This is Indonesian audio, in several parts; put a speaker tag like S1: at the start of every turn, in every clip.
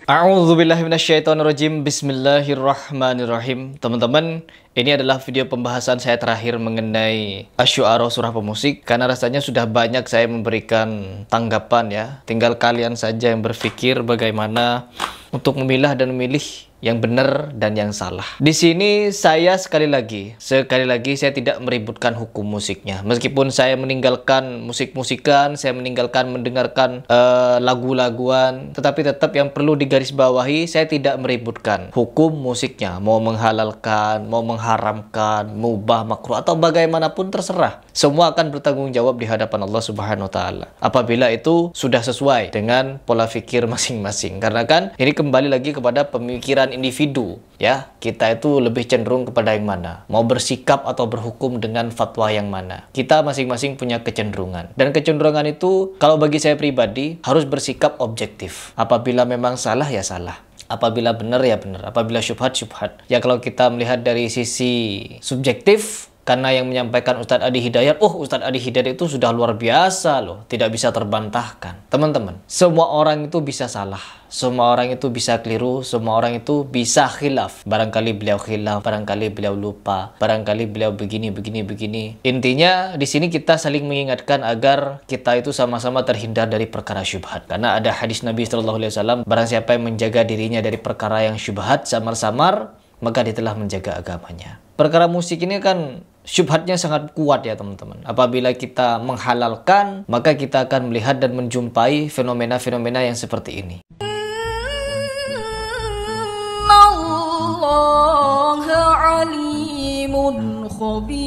S1: A'udzubillahi minasyaitonirrajim. Bismillahirrahmanirrahim. Teman-teman, ini adalah video pembahasan saya terakhir mengenai Asy-Syu'ara surah pemusik, karena rasanya sudah banyak saya memberikan tanggapan ya. Tinggal kalian saja yang berpikir bagaimana untuk memilah dan memilih yang benar dan yang salah. Di sini saya sekali lagi saya tidak meributkan hukum musiknya. Meskipun saya meninggalkan musik-musikan, saya meninggalkan mendengarkan lagu-laguan, tetapi tetap yang perlu digarisbawahi, saya tidak meributkan hukum musiknya. Mau menghalalkan, mau mengharamkan, mubah, makruh atau bagaimanapun terserah. Semua akan bertanggung jawab di hadapan Allah Subhanahu wa taala. Apabila itu sudah sesuai dengan pola pikir masing-masing. Karena kan ini kembali lagi kepada pemikiran individu ya, kita itu lebih cenderung kepada yang mana, mau bersikap atau berhukum dengan fatwa yang mana. Kita masing-masing punya kecenderungan, dan kecenderungan itu kalau bagi saya pribadi harus bersikap objektif. Apabila memang salah ya salah, apabila benar ya benar, apabila syubhat syubhat. Ya kalau kita melihat dari sisi subjektif, karena yang menyampaikan Ustadz Adi Hidayat, Ustadz Adi Hidayat itu sudah luar biasa loh, tidak bisa terbantahkan. Teman-teman, semua orang itu bisa salah, semua orang itu bisa keliru, semua orang itu bisa khilaf. Barangkali beliau khilaf, barangkali beliau lupa, barangkali beliau begini. Intinya di sini kita saling mengingatkan agar kita itu sama-sama terhindar dari perkara syubhat. Karena ada hadis Nabi SAW, barang siapa yang menjaga dirinya dari perkara yang syubhat samar-samar, maka dia telah menjaga agamanya. Perkara musik ini kan syubhatnya sangat kuat ya teman-teman. Apabila kita menghalalkan, maka kita akan melihat dan menjumpai fenomena-fenomena yang seperti ini.
S2: Allah alimun khabir.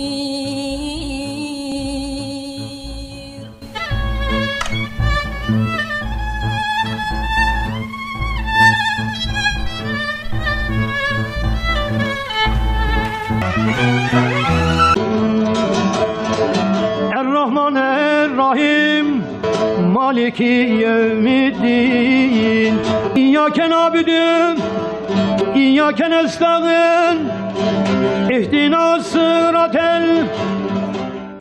S3: Ar-Rahman-Ar-Rahim Maliki yevmiddin İyyâke na'budu İyyâke nesta'in İhdinas sıratel.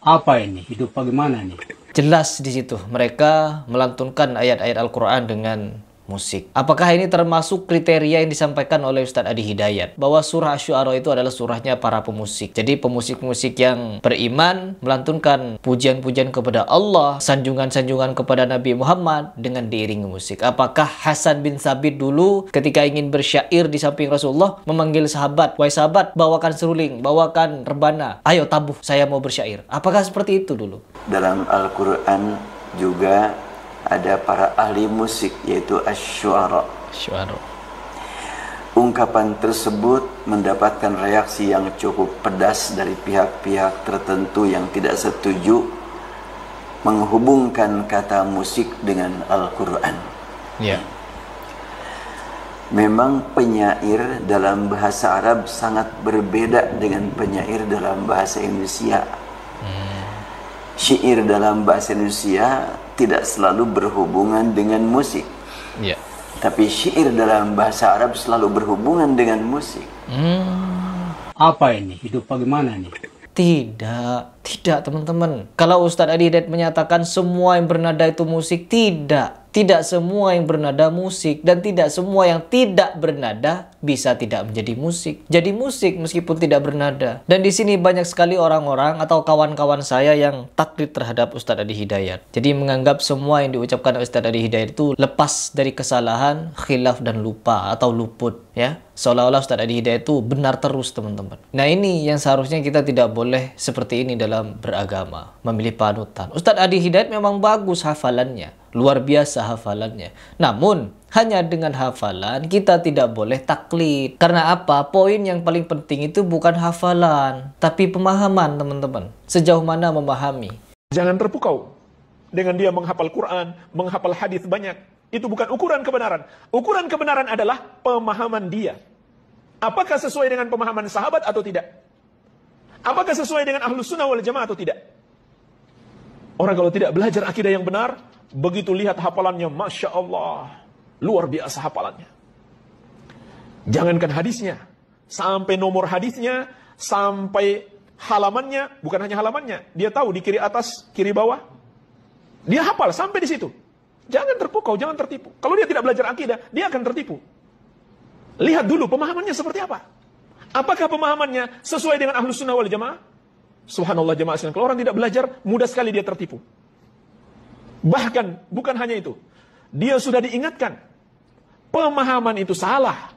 S4: Apa ini? Hidup bagaimana nih?
S1: Jelas di situ mereka melantunkan ayat-ayat Al-Quran dengan musik. Apakah ini termasuk kriteria yang disampaikan oleh Ustadz Adi Hidayat, bahwa surah Asy-Syu'ara itu adalah surahnya para pemusik? Jadi pemusik-musik yang beriman melantunkan pujian-pujian kepada Allah, sanjungan-sanjungan kepada Nabi Muhammad dengan diiringi musik. Apakah Hasan bin Thabit dulu ketika ingin bersyair di samping Rasulullah memanggil sahabat, "Wahai sahabat, bawakan seruling, bawakan rebana, ayo tabuh, saya mau bersyair"? Apakah seperti itu dulu?
S5: Dalam Al-Quran juga ada para ahli musik, yaitu Asy-Syu'ara. Ungkapan tersebut mendapatkan reaksi yang cukup pedas dari pihak-pihak tertentu yang tidak setuju menghubungkan kata musik dengan Al-Quran.
S1: Ya.
S5: Memang penyair dalam bahasa Arab sangat berbeda dengan penyair dalam bahasa Indonesia. Syair dalam bahasa Indonesia tidak selalu berhubungan dengan musik.
S1: Ya.
S5: Tapi syair dalam bahasa Arab selalu berhubungan dengan musik.
S4: Apa ini? Hidup bagaimana nih?
S1: Tidak teman-teman. Kalau Ustadz Adi Hidayat menyatakan semua yang bernada itu musik, tidak semua yang bernada musik, dan tidak semua yang tidak bernada bisa tidak menjadi musik. Jadi musik meskipun tidak bernada. Dan di sini banyak sekali orang-orang atau kawan-kawan saya yang taklid terhadap Ustadz Adi Hidayat. Jadi menganggap semua yang diucapkan Ustadz Adi Hidayat itu lepas dari kesalahan, khilaf dan lupa atau luput ya. Seolah-olah Ustadz Adi Hidayat itu benar terus teman-teman. Nah ini yang seharusnya kita tidak boleh seperti ini dalam beragama, memilih panutan. Ustadz Adi Hidayat memang bagus hafalannya, luar biasa hafalannya. Namun hanya dengan hafalan kita tidak boleh taklid. Karena apa? Poin yang paling penting itu bukan hafalan, tapi pemahaman teman-teman. Sejauh mana memahami.
S6: Jangan terpukau dengan dia menghafal Quran, menghafal hadis banyak. Itu bukan ukuran kebenaran. Ukuran kebenaran adalah pemahaman dia. Apakah sesuai dengan pemahaman sahabat atau tidak? Apakah sesuai dengan Ahlus Sunnah wal Jamaah atau tidak? Orang kalau tidak belajar akidah yang benar, begitu lihat hafalannya, Masya Allah, luar biasa hafalannya. Jangankan hadisnya, sampai nomor hadisnya, sampai halamannya, bukan hanya halamannya, dia tahu di kiri atas, kiri bawah. Dia hafal sampai di situ. Jangan terpukau, jangan tertipu. Kalau dia tidak belajar akidah, dia akan tertipu. Lihat dulu pemahamannya seperti apa. Apakah pemahamannya sesuai dengan Ahlus Sunnah wal Jamaah? Subhanallah jamaah sekalian. Kalau orang tidak belajar, mudah sekali dia tertipu. Bahkan, bukan hanya itu. Dia sudah diingatkan. Pemahaman itu salah.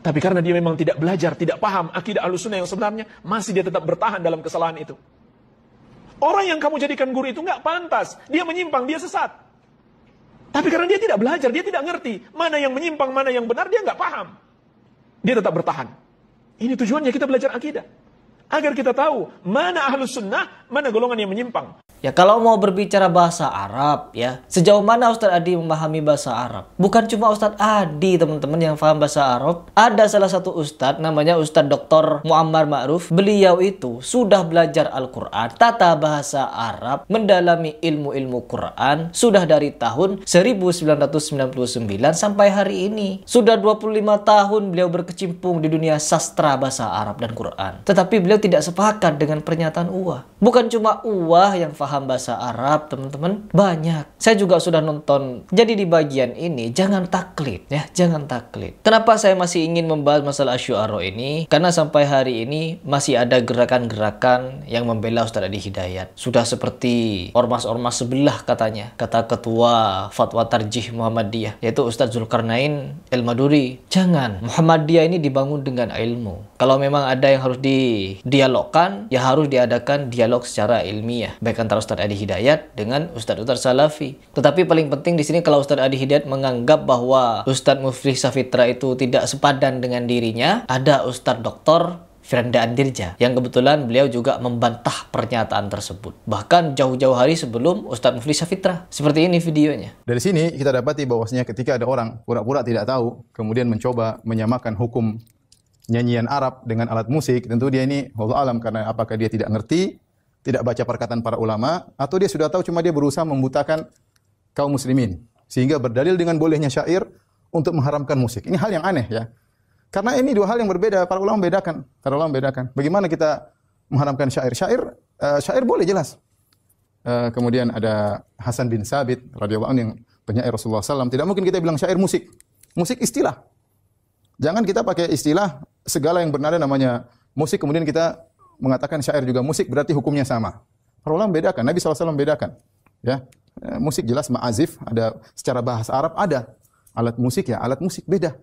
S6: Tapi karena dia memang tidak belajar, tidak paham akidah Ahlus Sunnah yang sebenarnya, masih dia tetap bertahan dalam kesalahan itu. Orang yang kamu jadikan guru itu nggak pantas. Dia menyimpang, dia sesat. Tapi karena dia tidak belajar, dia tidak ngerti. Mana yang menyimpang, mana yang benar, dia nggak paham. Dia tetap bertahan. Ini tujuannya kita belajar akidah. Agar kita tahu mana Ahlus Sunnah, mana golongan yang menyimpang.
S1: Ya kalau mau berbicara bahasa Arab ya, sejauh mana Ustadz Adi memahami bahasa Arab? Bukan cuma Ustadz Adi teman-teman yang paham bahasa Arab. Ada salah satu Ustadz namanya Ustadz Dr. Muammar Ma'ruf. Beliau itu sudah belajar Al-Quran, tata bahasa Arab, mendalami ilmu-ilmu Quran sudah dari tahun 1999 sampai hari ini. Sudah 25 tahun beliau berkecimpung di dunia sastra bahasa Arab dan Quran. Tetapi beliau tidak sepakat dengan pernyataan Uwah. Bukan cuma Uwah yang paham bahasa Arab, teman-teman. Banyak. Saya juga sudah nonton. Jadi di bagian ini, jangan taklid. Ya, jangan taklid. Kenapa saya masih ingin membahas masalah Asy'ariyah ini? Karena sampai hari ini masih ada gerakan-gerakan yang membela Ustadz Adi Hidayat. Sudah seperti ormas-ormas sebelah katanya. Kata Ketua Fatwa Tarjih Muhammadiyah, yaitu Ustadz Zulkarnain El-Maduri. Jangan. Muhammadiyah ini dibangun dengan ilmu. Kalau memang ada yang harus didialogkan, ya harus diadakan dialog secara ilmiah, baik antara Ustadz Adi Hidayat dengan Ustadz Salafi. Tetapi paling penting di sini kalau Ustadz Adi Hidayat menganggap bahwa Ustadz Muflih Safitra itu tidak sepadan dengan dirinya, ada Ustadz Dr. Firanda Andirja yang kebetulan beliau juga membantah pernyataan tersebut. Bahkan jauh-jauh hari sebelum Ustadz Muflih Safitra. Seperti ini videonya.
S7: Dari sini kita dapati bahwasanya ketika ada orang pura-pura tidak tahu, kemudian mencoba menyamakan hukum nyanyian Arab dengan alat musik, tentu dia ini wallahu alam karena apakah dia tidak ngerti, tidak baca perkataan para ulama, atau dia sudah tahu cuma dia berusaha membutakan kaum muslimin sehingga berdalil dengan bolehnya syair untuk mengharamkan musik. Ini hal yang aneh ya. Karena ini dua hal yang berbeda, para ulama bedakan. Para ulama bedakan. Bagaimana kita mengharamkan syair? Syair boleh jelas. Kemudian ada Hasan bin Sabit radhiyallahu anhu yang penyair Rasulullah SAW. Tidak mungkin kita bilang syair musik. Musik istilah. Jangan kita pakai istilah segala yang bernada namanya musik, kemudian kita mengatakan syair juga musik, berarti hukumnya sama. Para ulama bedakan, Nabi SAW bedakan. Ya, musik jelas ma'azif, ada secara bahasa Arab ada. Alat musik ya, alat musik beda.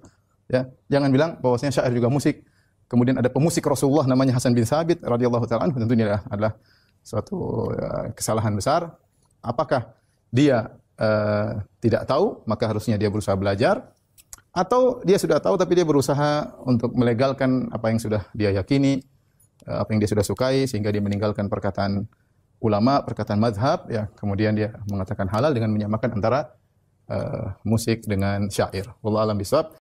S7: Ya, jangan bilang bahwasanya syair juga musik. Kemudian ada pemusik Rasulullah namanya Hasan bin Sabit radhiyallahu taala anhu, tentu ini adalah suatu kesalahan besar. Apakah dia tidak tahu, maka harusnya dia berusaha belajar. Atau dia sudah tahu tapi dia berusaha untuk melegalkan apa yang sudah dia yakini, apa yang dia sudah sukai, sehingga dia meninggalkan perkataan ulama, perkataan madhab, ya, kemudian dia mengatakan halal dengan menyamakan antara musik dengan syair. Wallahu a'lam bishawab.